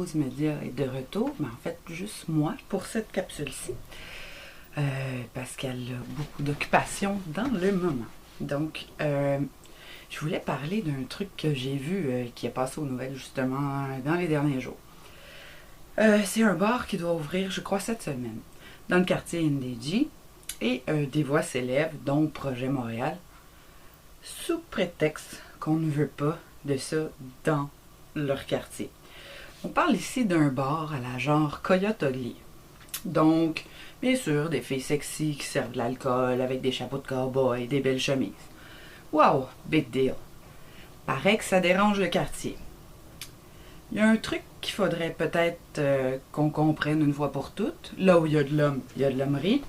Rose Média est de retour, mais en fait juste moi pour cette capsule-ci, parce qu'elle a beaucoup d'occupations dans le moment. Donc, je voulais parler d'un truc que j'ai vu qui est passé aux nouvelles justement dans les derniers jours. C'est un bar qui doit ouvrir, je crois, cette semaine, dans le quartier NDG, et des voix s'élèvent, dont Projet Montréal, sous prétexte qu'on ne veut pas de ça dans leur quartier. On parle ici d'un bar à la genre Coyote Ugly. Donc, bien sûr, des filles sexy qui servent de l'alcool avec des chapeaux de cowboy et des belles chemises. Wow, big deal. Paraît que ça dérange le quartier. Il y a un truc qu'il faudrait peut-être qu'on comprenne une fois pour toutes. Là où il y a de l'homme, il y a de l'hommerie.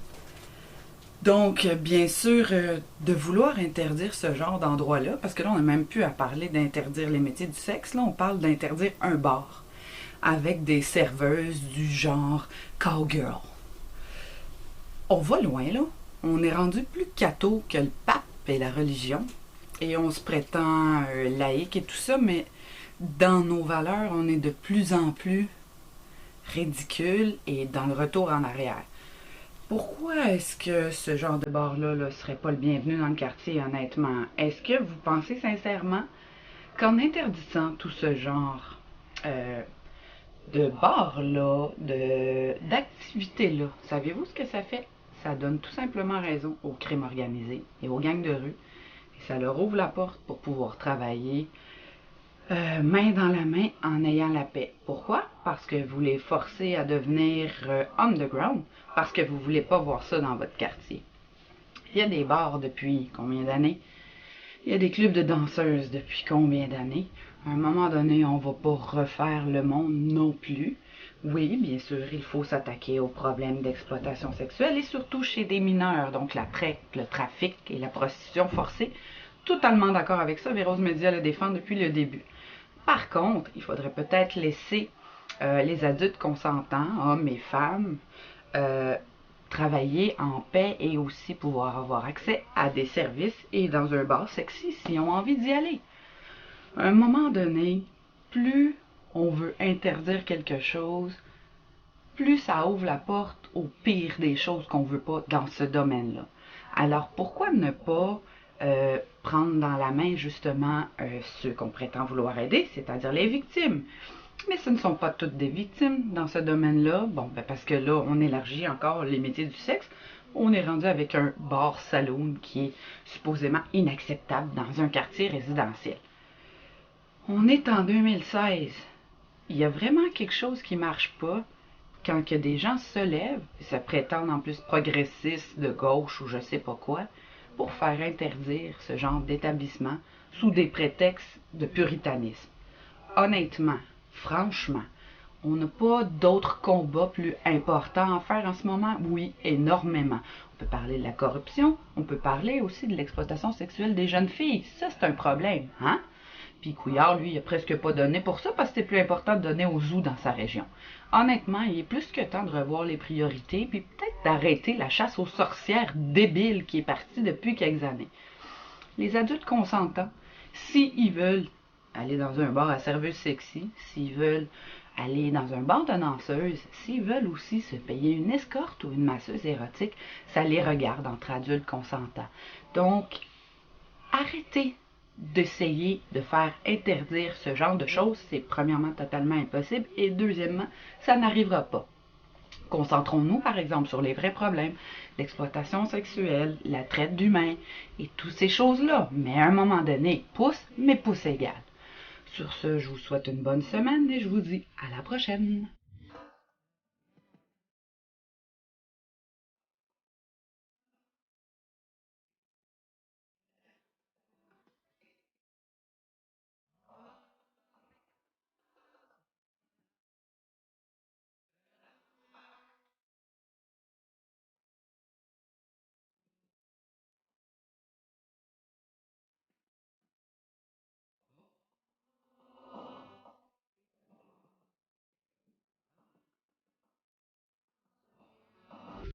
Donc, bien sûr, de vouloir interdire ce genre d'endroit-là, parce que là, on n'a même plus à parler d'interdire les métiers du sexe, là, on parle d'interdire un bar avec des serveuses du genre cowgirl. On va loin, là. On est rendu plus catho que le pape et la religion, et on se prétend laïque et tout ça, mais dans nos valeurs, on est de plus en plus ridicule et dans le retour en arrière. Pourquoi est-ce que ce genre de bar-là ne serait pas le bienvenu dans le quartier, honnêtement? Est-ce que vous pensez sincèrement qu'en interdisant tout ce genre de bar-là, d'activités-là, savez-vous ce que ça fait? Ça donne tout simplement raison au crime organisé et aux gangs de rue. Et ça leur ouvre la porte pour pouvoir travailler main dans la main en ayant la paix. Pourquoi? Parce que vous les forcez à devenir underground, parce que vous ne voulez pas voir ça dans votre quartier. Il y a des bars depuis combien d'années? Il y a des clubs de danseuses depuis combien d'années? À un moment donné, on ne va pas refaire le monde non plus. Oui, bien sûr, il faut s'attaquer aux problèmes d'exploitation sexuelle et surtout chez des mineurs, donc la traite, le trafic et la prostitution forcée. Totalement d'accord avec ça, Rose Média le défend depuis le début. Par contre, il faudrait peut-être laisser les adultes consentants, hommes et femmes, travailler en paix et aussi pouvoir avoir accès à des services et dans un bar sexy s'ils ont envie d'y aller. À un moment donné, plus on veut interdire quelque chose, plus ça ouvre la porte au pire des choses qu'on veut pas dans ce domaine-là. Alors pourquoi ne pas prendre dans la main justement ceux qu'on prétend vouloir aider, c'est-à-dire les victimes? Mais ce ne sont pas toutes des victimes dans ce domaine-là. Bon, parce que là, on élargit encore les métiers du sexe. On est rendu avec un bar saloon qui est supposément inacceptable dans un quartier résidentiel. On est en 2016. Il y a vraiment quelque chose qui ne marche pas quand que des gens se lèvent et se prétendent en plus progressistes de gauche ou je sais pas quoi pour faire interdire ce genre d'établissement sous des prétextes de puritanisme. Honnêtement, franchement, on n'a pas d'autres combats plus importants à faire en ce moment? Oui, énormément. On peut parler de la corruption, on peut parler aussi de l'exploitation sexuelle des jeunes filles. Ça, c'est un problème, hein? Puis Couillard, lui, il a presque pas donné pour ça parce que c'est plus important de donner aux zoos dans sa région. Honnêtement, il est plus que temps de revoir les priorités puis peut-être d'arrêter la chasse aux sorcières débile qui est partie depuis quelques années. Les adultes consentants, s'ils veulent aller dans un bar à serveuse sexy, s'ils veulent aller dans un bar de danseuses, s'ils veulent aussi se payer une escorte ou une masseuse érotique, ça les regarde entre adultes consentants. Donc, arrêtez d'essayer de faire interdire ce genre de choses. C'est premièrement totalement impossible et deuxièmement, ça n'arrivera pas. Concentrons-nous, par exemple, sur les vrais problèmes, l'exploitation sexuelle, la traite d'humains et toutes ces choses-là. Mais à un moment donné, pouce, mais pouce égal. Sur ce, je vous souhaite une bonne semaine et je vous dis à la prochaine.